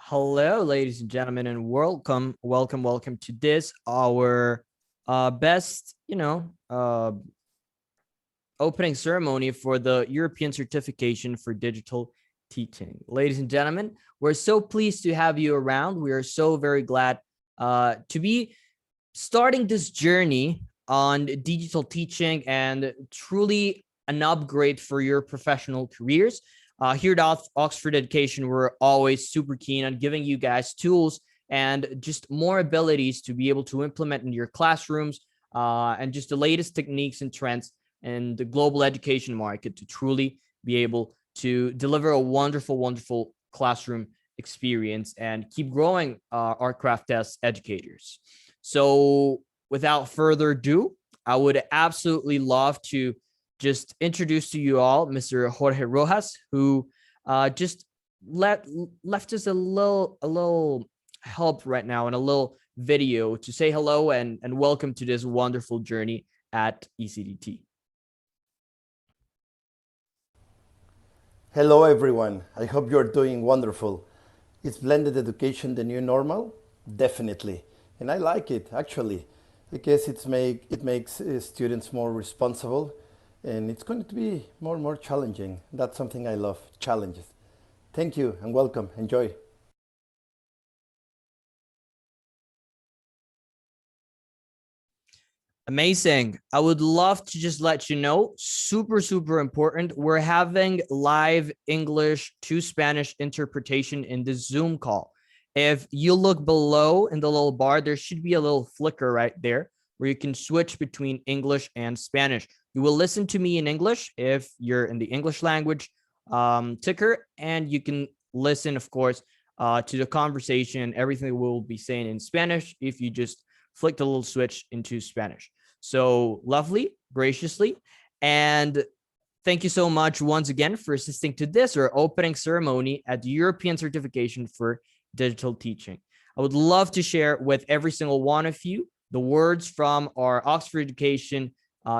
Hello, ladies and gentlemen, and welcome to this our best, opening ceremony for the European certification for digital teaching. Ladies and gentlemen, we're so pleased to have you around. We are so very glad to be starting this journey on digital teaching and truly an upgrade for your professional careers. Here at Oxford Education, we're always super keen on giving you guys tools and just more abilities to be able to implement in your classrooms and just the latest techniques and trends in the global education market to truly be able to deliver a wonderful classroom experience and keep growing our craft as educators. So without further ado, I would absolutely love to just introduce to you all Mr. Jorge Rojas, who just left us a little help right now and a little video to say hello and welcome to this wonderful journey at ECDT. Hello everyone, I hope you're doing wonderful. Is blended education the new normal? Definitely, and I like it actually, because it makes students more responsible, and it's going to be more and more challenging. That's something I love, challenges. Thank you and welcome, enjoy. Amazing. I would love to just let you know, super important. We're having live English to Spanish interpretation in the Zoom call. If you look below in the little bar, there should be a little flicker right there where you can switch between English and Spanish. You will listen to me in English if you're in the English language ticker, and you can listen, of course, to the conversation and everything we'll be saying in Spanish if you just flick the little switch into Spanish. So lovely, graciously. And thank you so much once again for assisting to this or opening ceremony at the European certification for digital teaching. I would love to share with every single one of you the words from our Oxford Education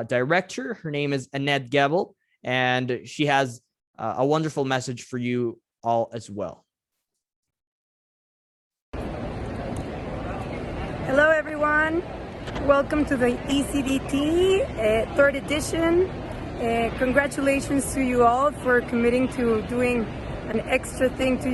director. Her name is Annette Gebel, and she has a wonderful message for you all as well. Hello everyone, welcome to the ECDT third edition. Congratulations to you all for committing to doing an extra thing for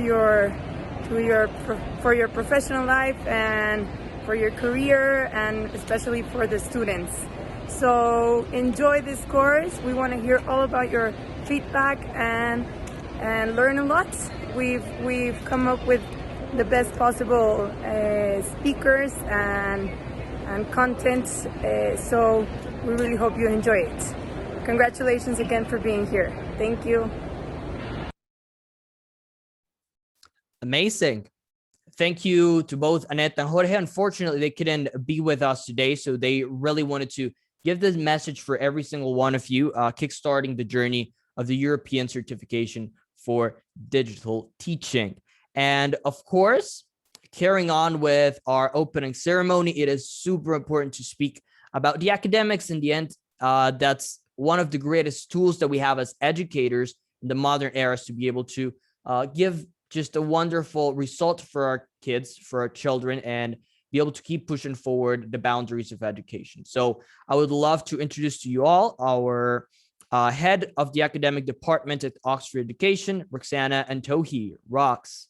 your professional life and for your career, and especially for the students. So enjoy this course. We want to hear all about your feedback and learn a lot. We've come up with the best possible speakers and content, so we really hope you enjoy it. Congratulations again for being here. Thank you. Amazing. Thank you to both Annette and Jorge. Unfortunately, they couldn't be with us today, so they really wanted to give this message for every single one of you, kickstarting the journey of the European certification for digital teaching. And of course, carrying on with our opening ceremony, it is super important to speak about the academics in the end. That's one of the greatest tools that we have as educators in the modern era, to be able to give just a wonderful result for our kids, for our children, and be able to keep pushing forward the boundaries of education. So I would love to introduce to you all our head of the academic department at Oxford Education, Roxana Antohi. Rox.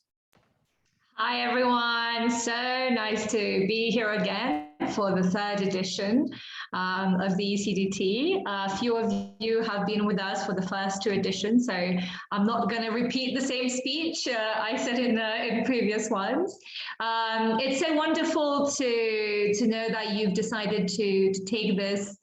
Hi, everyone. So nice to be here again for the third edition of the ECDT. A few of you have been with us for the first two editions, so I'm not going to repeat the same speech I said in previous ones. It's so wonderful to know that you've decided to take this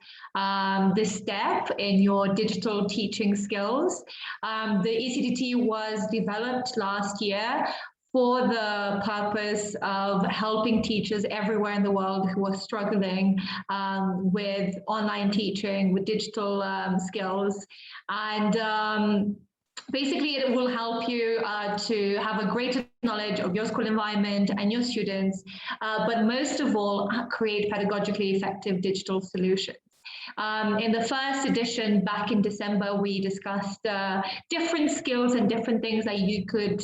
step in your digital teaching skills. The ECDT was developed last year for the purpose of helping teachers everywhere in the world who are struggling with online teaching, with digital skills. And basically, it will help you to have a greater knowledge of your school environment and your students, but most of all, create pedagogically effective digital solutions. In the first edition back in December, we discussed different skills and different things that you could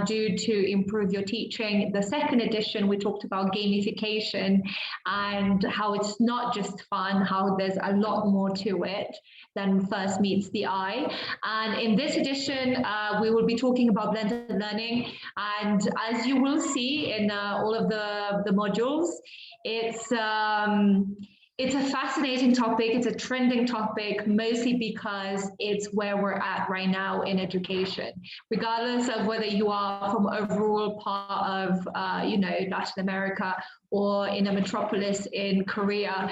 do to improve your teaching. The second edition, we talked about gamification and how it's not just fun, how there's a lot more to it than first meets the eye. And in this edition, we will be talking about blended learning. And as you will see in all of the modules, it's a fascinating topic. It's a trending topic, mostly because it's where we're at right now in education. Regardless of whether you are from a rural part of, Latin America or in a metropolis in Korea,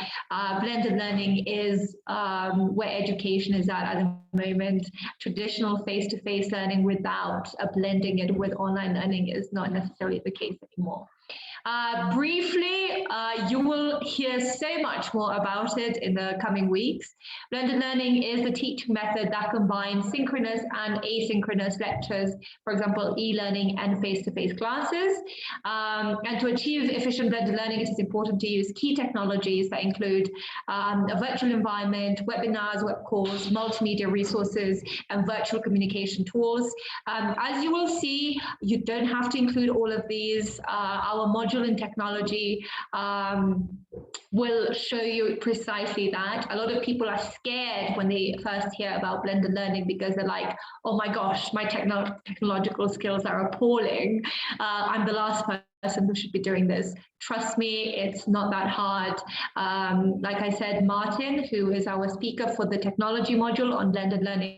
blended learning is where education is at the moment. Traditional face-to-face learning without blending it with online learning is not necessarily the case anymore. Briefly, you will hear so much more about it in the coming weeks. Blended learning is the teaching method that combines synchronous and asynchronous lectures, for example, e-learning and face-to-face classes. And to achieve efficient blended learning, it is important to use key technologies that include a virtual environment, webinars, web calls, multimedia resources, and virtual communication tools. As you will see, you don't have to include all of these. Our module in technology will show you precisely that. A lot of people are scared when they first hear about blended learning because they're like, oh my gosh, my technological skills are appalling. I'm the last person who should be doing this. Trust me, it's not that hard. Like I said, Martin, who is our speaker for the technology module on blended learning,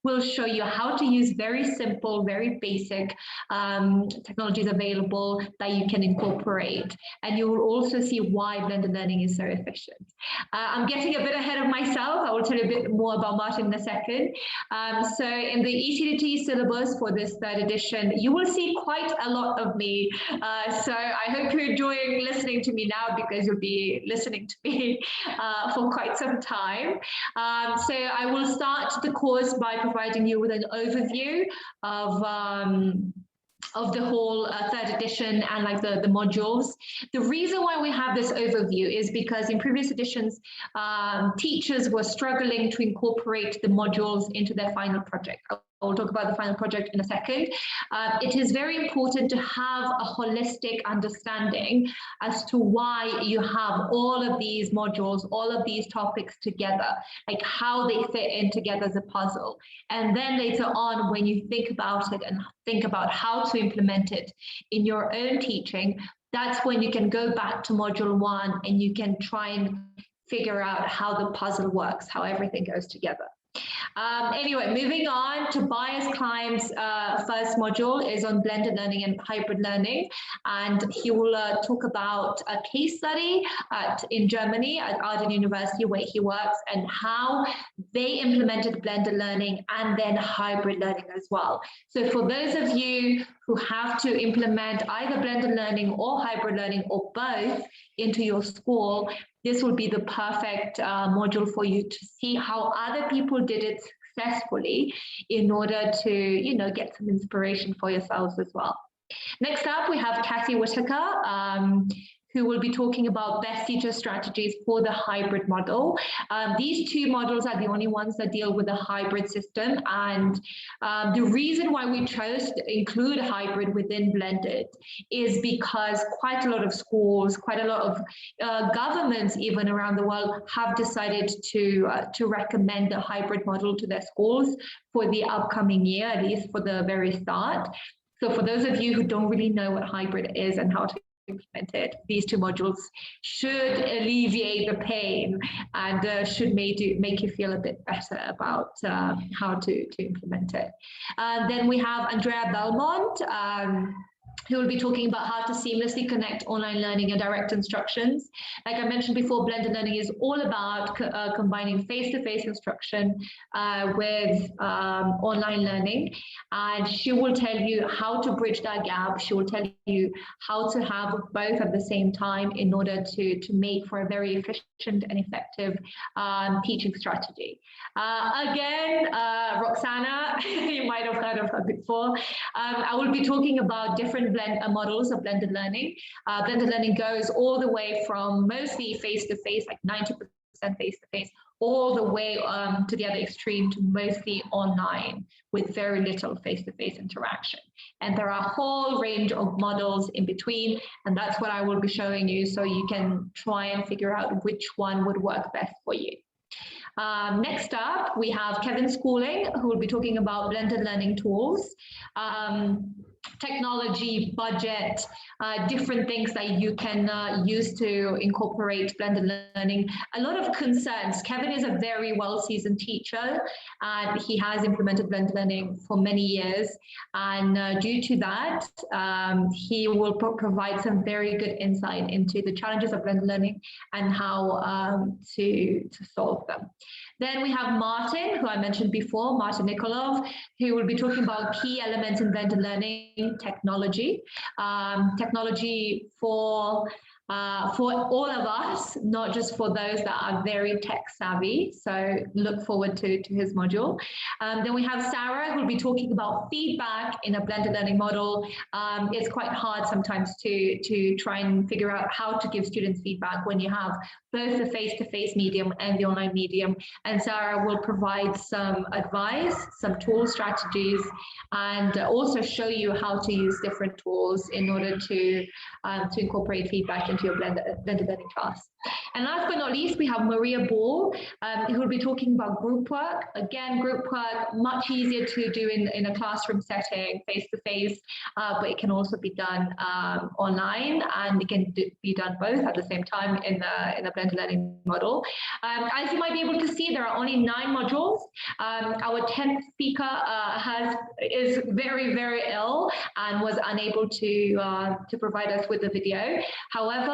will show you how to use very simple, very basic technologies available that you can incorporate. And you will also see why blended learning is so efficient. I'm getting a bit ahead of myself. I will tell you a bit more about Martin in a second. So in the ECDT syllabus for this third edition, you will see quite a lot of me. So I hope you're enjoying listening to me now because you'll be listening to me for quite some time. So I will start the course by providing you with an overview of the whole third edition and like the modules. The reason why we have this overview is because in previous editions, teachers were struggling to incorporate the modules into their final project. I'll talk about the final project in a second. It is very important to have a holistic understanding as to why you have all of these modules, all of these topics together, like how they fit in together as a puzzle. And then later on, when you think about it and think about how to implement it in your own teaching, that's when you can go back to module 1 and you can try and figure out how the puzzle works, how everything goes together. Anyway, moving on, Tobias Klein's first module is on blended learning and hybrid learning, and he will talk about a case study in Germany at Aachen University where he works and how they implemented blended learning and then hybrid learning as well. So for those of you who have to implement either blended learning or hybrid learning or both into your school, this will be the perfect module for you to see how other people did it successfully in order to, get some inspiration for yourselves as well. Next up, we have Kathy Whitaker, who will be talking about best teacher strategies for the hybrid model. These two models are the only ones that deal with a hybrid system. And the reason why we chose to include hybrid within blended is because quite a lot of schools, quite a lot of governments even around the world have decided to recommend the hybrid model to their schools for the upcoming year, at least for the very start. So for those of you who don't really know what hybrid is and how to implement it, these two modules should alleviate the pain and should make you feel a bit better about how to implement it. Then we have Andrea Belmont, who will be talking about how to seamlessly connect online learning and direct instructions. Like I mentioned before, blended learning is all about combining face-to-face instruction with online learning. And she will tell you how to bridge that gap. She will tell you how to have both at the same time in order to make for a very efficient and effective teaching strategy. Again, Roxana, you might have heard of her before. I will be talking about different models of blended learning. Blended learning goes all the way from mostly face-to-face, like 90% 50% face-to-face, all the way to the other extreme to mostly online with very little face-to-face interaction. And there are a whole range of models in between, and that's what I will be showing you, so you can try and figure out which one would work best for you. Next up, we have Kevin Schooling, who will be talking about blended learning tools, technology, budget, different things that you can use to incorporate blended learning. A lot of concerns. Kevin is a very well-seasoned teacher, and he has implemented blended learning for many years. And due to that, he will provide some very good insight into the challenges of blended learning and how to solve them. Then we have Martin, who I mentioned before, Martin Nikolov, who will be talking about key elements in blended learning technology. Technology for all of us, not just for those that are very tech savvy. So look forward to his module. Then we have Sarah, who will be talking about feedback in a blended learning model. It's quite hard sometimes to try and figure out how to give students feedback when you have both the face-to-face medium and the online medium. And Sarah will provide some advice, some tool strategies, and also show you how to use different tools in order to incorporate feedback into your blended learning class. And last but not least, we have Maria Ball, who will be talking about group work. Again, group work, much easier to do in a classroom setting, face-to-face, but it can also be done online, and it can be done both at the same time in a blended learning model. As you might be able to see, there are only 9 modules. Our 10th speaker is very, very ill and was unable to provide us with the video. However,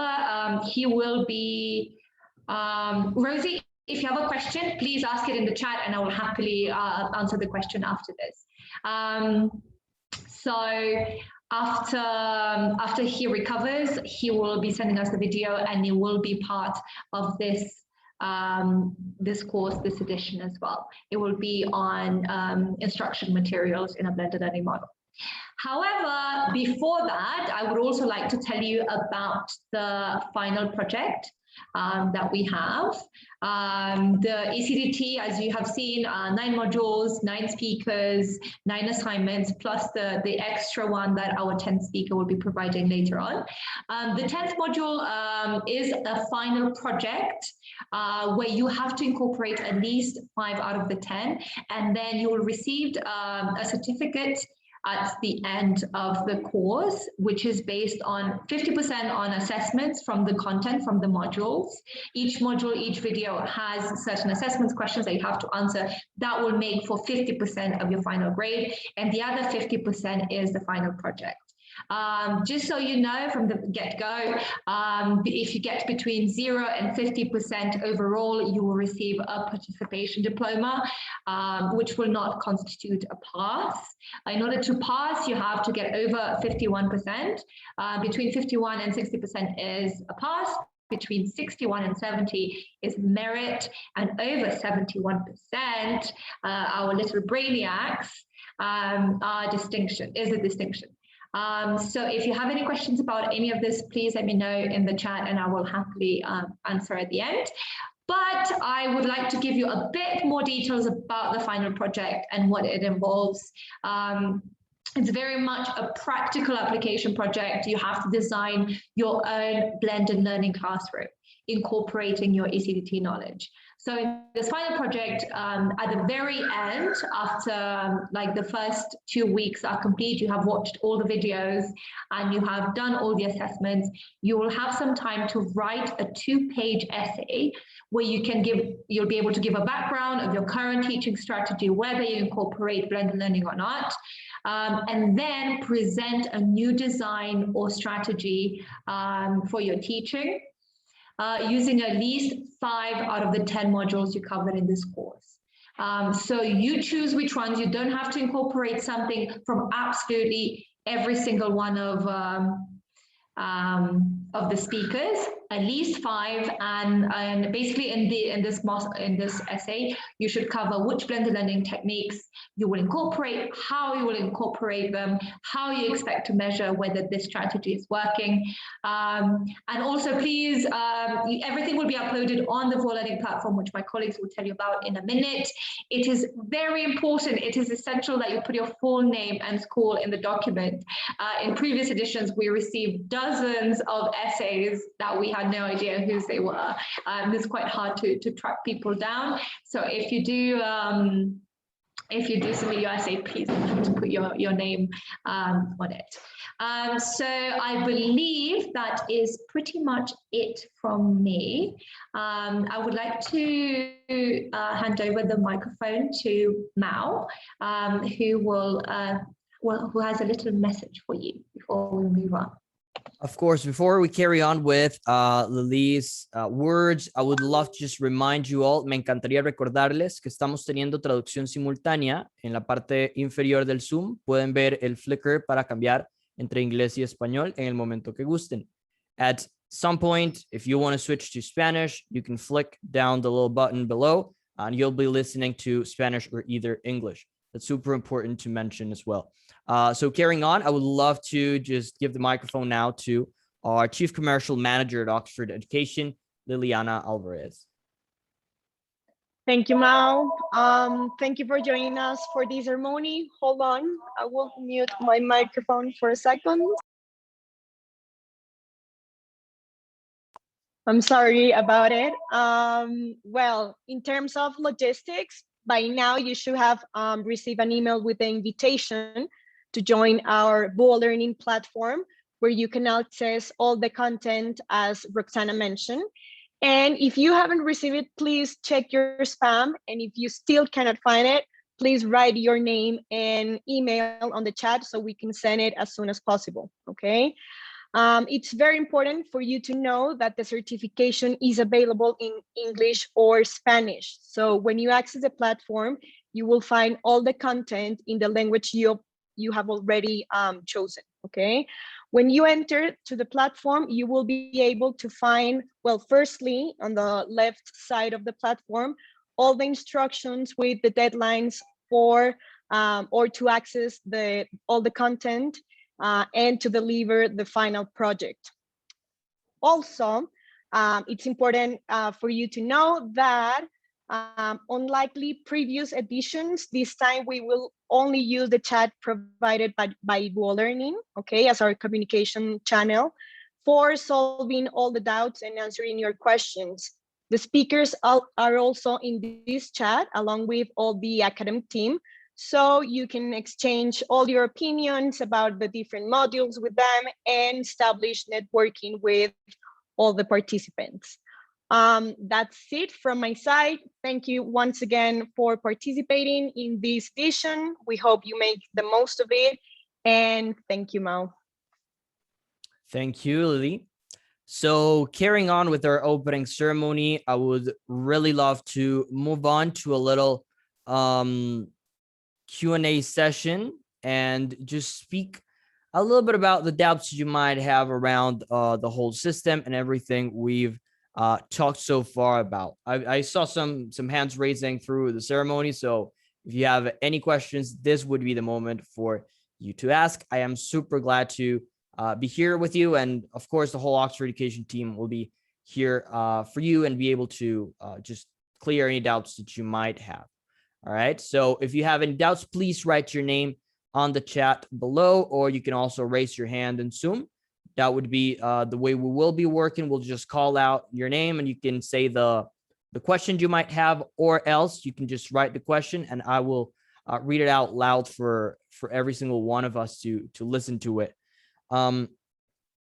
he will be, Rosie, if you have a question, please ask it in the chat and I will happily answer the question after this. So after he recovers, he will be sending us the video and it will be part of this this course, this edition as well. It will be on instruction materials in a blended learning model. However, before that, I would also like to tell you about the final project that we have. The ECDT, as you have seen, 9 modules, 9 speakers, 9 assignments, plus the extra one that our 10th speaker will be providing later on. The 10th module is a final project where you have to incorporate at least 5 out of the 10, and then you will receive a certificate at the end of the course, which is based on 50% on assessments from the content from the modules. Each module, each video has certain assessments, questions that you have to answer. That will make for 50% of your final grade, and the other 50% is the final project. Just so you know from the get-go, if you get between 0 and 50% overall, you will receive a participation diploma, which will not constitute a pass. In order to pass, you have to get over 51%. Between 51 and 60% is a pass. Between 61 and 70 is merit, and over 71%, our little brainiacs, are distinction, is a distinction. So if you have any questions about any of this, please let me know in the chat and I will happily answer at the end. But I would like to give you a bit more details about the final project and what it involves. It's very much a practical application project. You have to design your own blended learning classroom, incorporating your ECDT knowledge. So in this final project, at the very end, after like the first 2 weeks are complete, you have watched all the videos and you have done all the assessments, you will have some time to write a 2-page essay where you'll be able to give a background of your current teaching strategy, whether you incorporate blended learning or not, and then present a new design or strategy for your teaching. Using at least 5 out of the 10 modules you covered in this course. So you choose which ones. You don't have to incorporate something from absolutely every single one of the speakers, at least 5, and basically in this essay, you should cover which blended learning techniques you will incorporate, how you will incorporate them, how you expect to measure whether this strategy is working. And also, please, everything will be uploaded on the Vor Learning platform, which my colleagues will tell you about in a minute. It is very important. It is essential that you put your full name and school in the document. In previous editions, we received dozens of essays that we had no idea whose they were. It's quite hard to track people down. So if you do submit your essay, please make sure to put your name on it. So I believe that is pretty much it from me. I would like to hand over the microphone to Mao, who has a little message for you before we move on. Of course, before we carry on with Lily's words, I would love to just remind you all, me encantaría recordarles que estamos teniendo traducción simultánea en la parte inferior del Zoom. Pueden ver el flicker para cambiar entre inglés y español en el momento que gusten. At some point, if you want to switch to Spanish, you can flick down the little button below and you'll be listening to Spanish or either English. That's super important to mention as well. So carrying on, I would love to just give the microphone now to our Chief Commercial Manager at Oxford Education, Liliana Alvarez. Thank you, Mao. Thank you for joining us for this ceremony. Hold on, I will mute my microphone for a second. I'm sorry about it. Well, in terms of logistics, by now you should have received an email with the invitation to join our Dual Learning platform, where you can access all the content as Roxana mentioned. And if you haven't received it, please check your spam. And if you still cannot find it, please write your name and email on the chat so we can send it as soon as possible, okay? It's very important for you to know that the certification is available in English or Spanish. So when you access the platform, you will find all the content in the language you have already chosen, okay? When you enter to the platform, you will be able to find, well, firstly, on the left side of the platform, all the instructions with the deadlines for or to access all the content and to deliver the final project. Also, it's important for you to know that unlike previous editions, this time we will only use the chat provided by Dual Learning, okay, as our communication channel for solving all the doubts and answering your questions. The speakers are also in this chat along with all the academic team, so you can exchange all your opinions about the different modules with them and establish networking with all the participants. That's it from my side. Thank you once again for participating in this edition. We hope you make the most of it. And thank you, Mao. Thank you, Lily. So carrying on with our opening ceremony, I would really love to move on to a little Q&A session and just speak a little bit about the doubts you might have around the whole system and everything we've talked so far about. I saw some hands raising through the ceremony, so if you have any questions, this would be the moment for you to ask. I am super glad to be here with you, and of course the whole Oxford Education team will be here for you and be able to just clear any doubts that you might have. All right, so if you have any doubts, please write your name on the chat below, or you can also raise your hand in Zoom. That would be the way we will be working. We'll just call out your name and you can say the question you might have, or else you can just write the question and I will read it out loud for every single one of us to listen to it.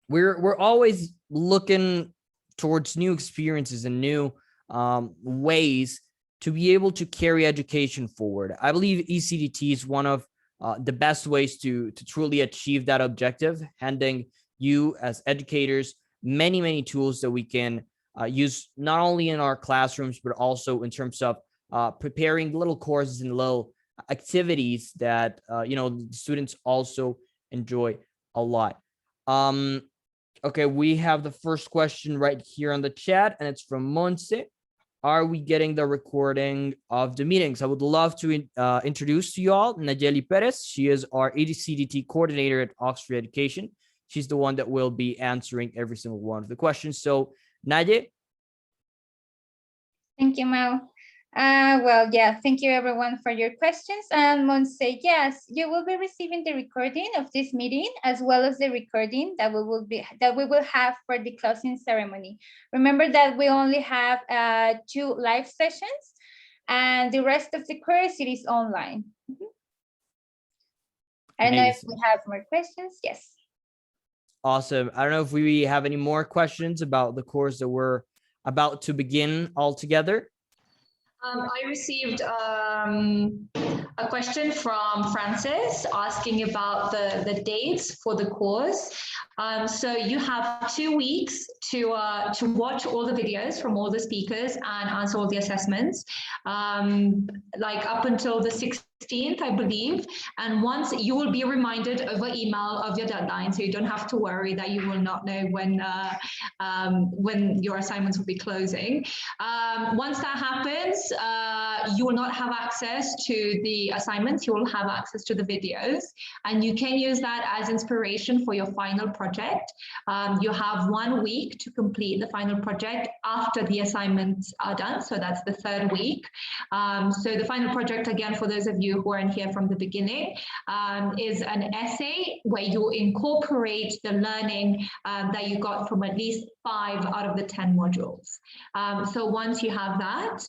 We're always looking towards new experiences and new ways to be able to carry education forward. I believe ECDT is one of the best ways to truly achieve that objective, handing you as educators many tools that we can use not only in our classrooms, but also in terms of preparing little courses and little activities that you know, students also enjoy a lot. Okay, we have the first question right here on the chat, and it's from Monse. Are we getting the recording of the meetings? I would love to introduce to you all Nayeli Perez. She is our ECDT coordinator at Oxford Education. She's the one that will be answering every single one of the questions. So, Naye. Thank you, Mel. Well, yeah, thank you everyone for your questions. And Monse, yes, you will be receiving the recording of this meeting as well as the recording that we will have for the closing ceremony. Remember that we only have 2 live sessions, and the rest of the course it is online. I don't know if we have more questions. Yes. Awesome. I don't know if we have any more questions about the course that we're about to begin all together. I received a question from Francis asking about the dates for the course. So you have 2 weeks to watch all the videos from all the speakers and answer all the assessments, like up until the 16th, I believe. And once you will be reminded over email of your deadline, so you don't have to worry that you will not know when your assignments will be closing. Once that happens, you will not have access to the assignments, you will have access to the videos, and you can use that as inspiration for your final project. You have 1 week to complete the final project after the assignments are done, so that's the 3rd week. So the final project, again, for those of you who aren't here from the beginning, is an essay where you incorporate the learning that you got from at least 5 out of the 10 modules. So once you have that,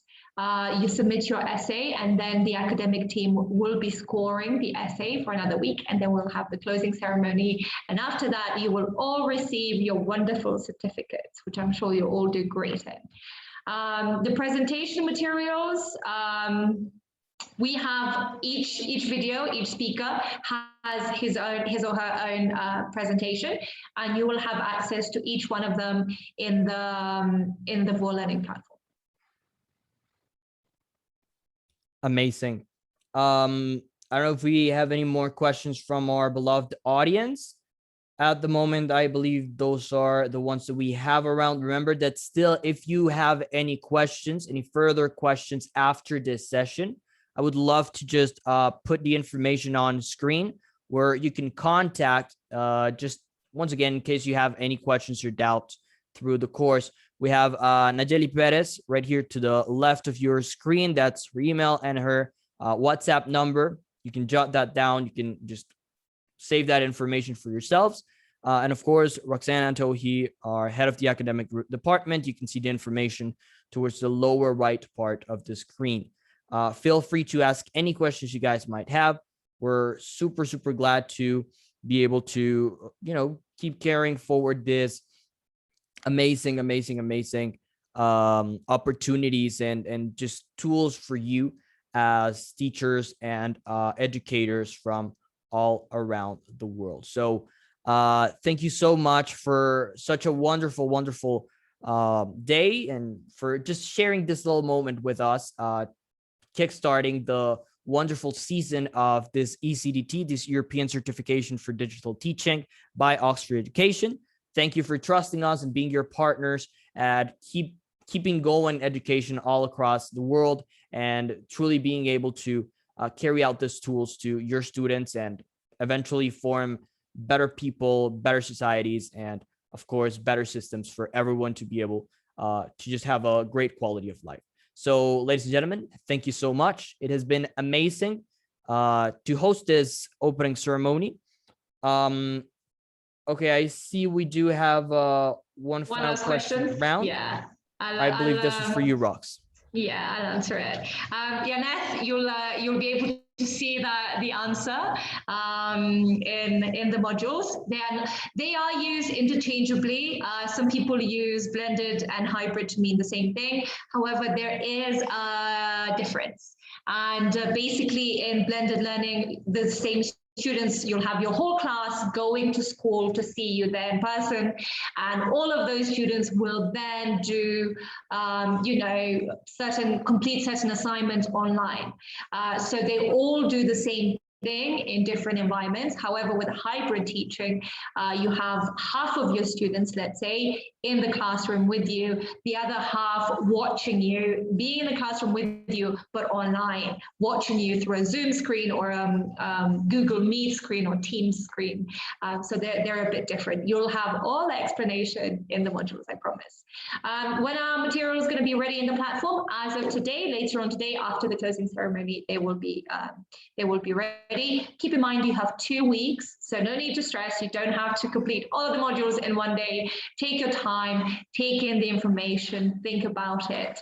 you submit your essay, and then the academic team will be scoring the essay for another week, and then we'll have the closing ceremony. And after that, you will all receive your wonderful certificates, which I'm sure you all do great in. The presentation materials, we have each video, each speaker has his or her own presentation, and you will have access to each one of them in the VUA learning platform. Amazing. I don't know if we have any more questions from our beloved audience. At the moment, I believe those are the ones that we have around. Remember that still, if you have any questions, any further questions after this session, I would love to just put the information on screen where you can contact, just once again, in case you have any questions or doubts through the course. We have Nayeli Perez right here to the left of your screen. That's her email and her WhatsApp number. You can jot that down. You can just save that information for yourselves. And of course, Roxanne Antohi, our head of the academic department. You can see the information towards the lower right part of the screen. Feel free to ask any questions you guys might have. We're super, super glad to be able to, keep carrying forward this amazing opportunities and just tools for you as teachers and educators from all around the world. So thank you so much for such a wonderful day, and for just sharing this little moment with us, kickstarting the wonderful season of this ECDT, this European Certification for Digital Teaching by Oxford Education. Thank you for trusting us and being your partners and keeping going education all across the world, and truly being able to carry out these tools to your students and eventually form better people, better societies, and of course, better systems for everyone to be able to just have a great quality of life. So, ladies and gentlemen, thank you so much. It has been amazing to host this opening ceremony. Okay, I see we do have one final question round. Yeah, I believe this is for you, Rox. Yeah, I'll answer it. Yaneth, you'll be able to see the answer in the modules. They are used interchangeably. Some people use blended and hybrid to mean the same thing. However, there is a difference. And basically in blended learning, the same students, you'll have your whole class going to school to see you there in person, and all of those students will then do complete certain assignments online, so they all do the same in different environments. However, with hybrid teaching, you have half of your students, let's say, in the classroom with you, the other half watching you, being in the classroom with you, but online, watching you through a Zoom screen or a Google Meet screen or Teams screen. So they're a bit different. You'll have all the explanation in the modules, I promise. When our material is going to be ready in the platform, as of today, later on today, after the closing ceremony, they will be ready. Keep in mind, you have 2 weeks, so no need to stress. You don't have to complete all of the modules in one day. Take your time, take in the information, think about it.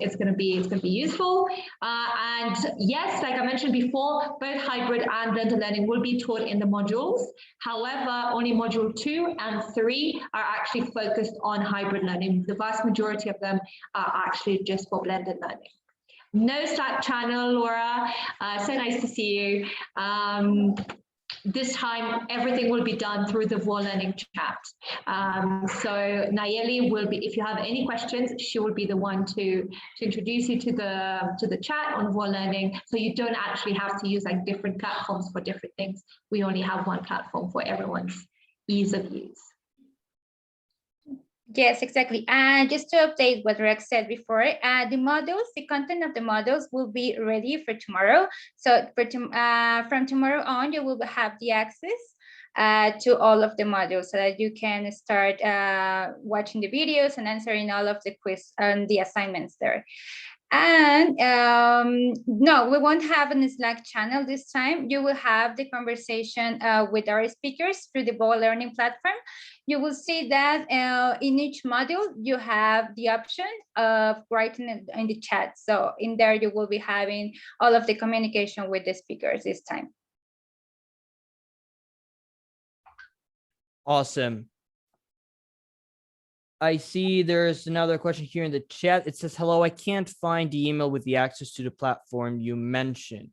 It's going to be useful. And yes, like I mentioned before, both hybrid and blended learning will be taught in the modules. However, only module 2 and 3 are actually focused on hybrid learning. The vast majority of them are actually just for blended learning. No Slack channel, Laura. So nice to see you. This time, everything will be done through the Voix Learning chat. So Nayeli will be, if you have any questions, she will be the one to introduce you to the chat on Voix Learning. So you don't actually have to use like different platforms for different things. We only have one platform for everyone's ease of use. Yes, exactly. And just to update what Rex said before, the models, the content of the models will be ready for tomorrow. So from tomorrow on, you will have the access to all of the modules so that you can start watching the videos and answering all of the quiz and the assignments there. And no, we won't have a Slack channel this time. You will have the conversation with our speakers through the Voix Learning platform. You will see that in each module, you have the option of writing it in the chat. So in there, you will be having all of the communication with the speakers this time. Awesome. I see there's another question here in the chat. It says, hello, I can't find the email with the access to the platform you mentioned.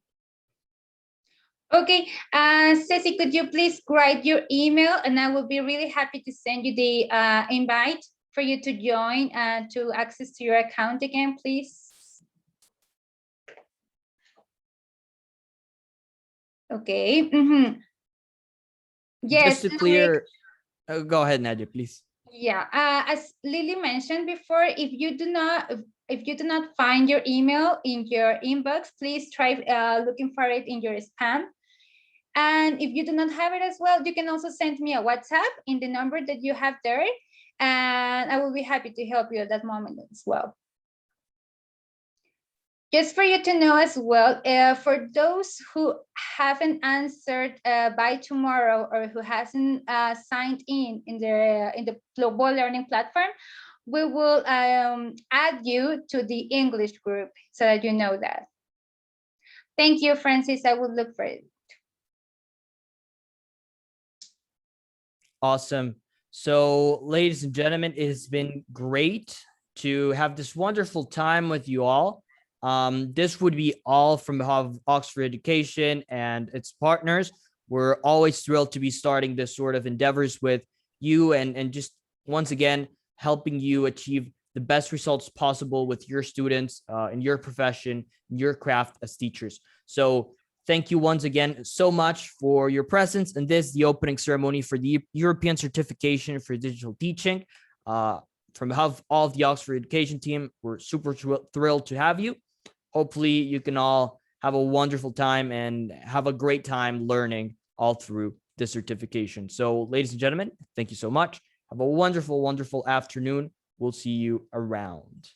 Okay, Ceci, could you please write your email and I will be really happy to send you the invite for you to join to access to your account again, please. Okay. Mm-hmm. Yes. Just to clear, go ahead, Nadia, please. Yeah, as Lily mentioned before, if you do not find your email in your inbox, please try looking for it in your spam. And if you do not have it as well, you can also send me a WhatsApp in the number that you have there, and I will be happy to help you at that moment as well. Just for you to know as well, for those who haven't answered by tomorrow or who hasn't signed in the Voix Learning platform, we will add you to the English group so that you know that. Thank you, Francis. I will look for it. Awesome. So, ladies and gentlemen, it has been great to have this wonderful time with you all. This would be all from Oxford Education and its partners. We're always thrilled to be starting this sort of endeavors with you and just once again, helping you achieve the best results possible with your students in your profession, your craft as teachers. So thank you once again so much for your presence. And this is the opening ceremony for the European Certification for Digital Teaching. From all of the Oxford Education team, we're super thrilled to have you. Hopefully you can all have a wonderful time and have a great time learning all through this certification. So ladies and gentlemen, thank you so much. Have a wonderful, wonderful afternoon. We'll see you around.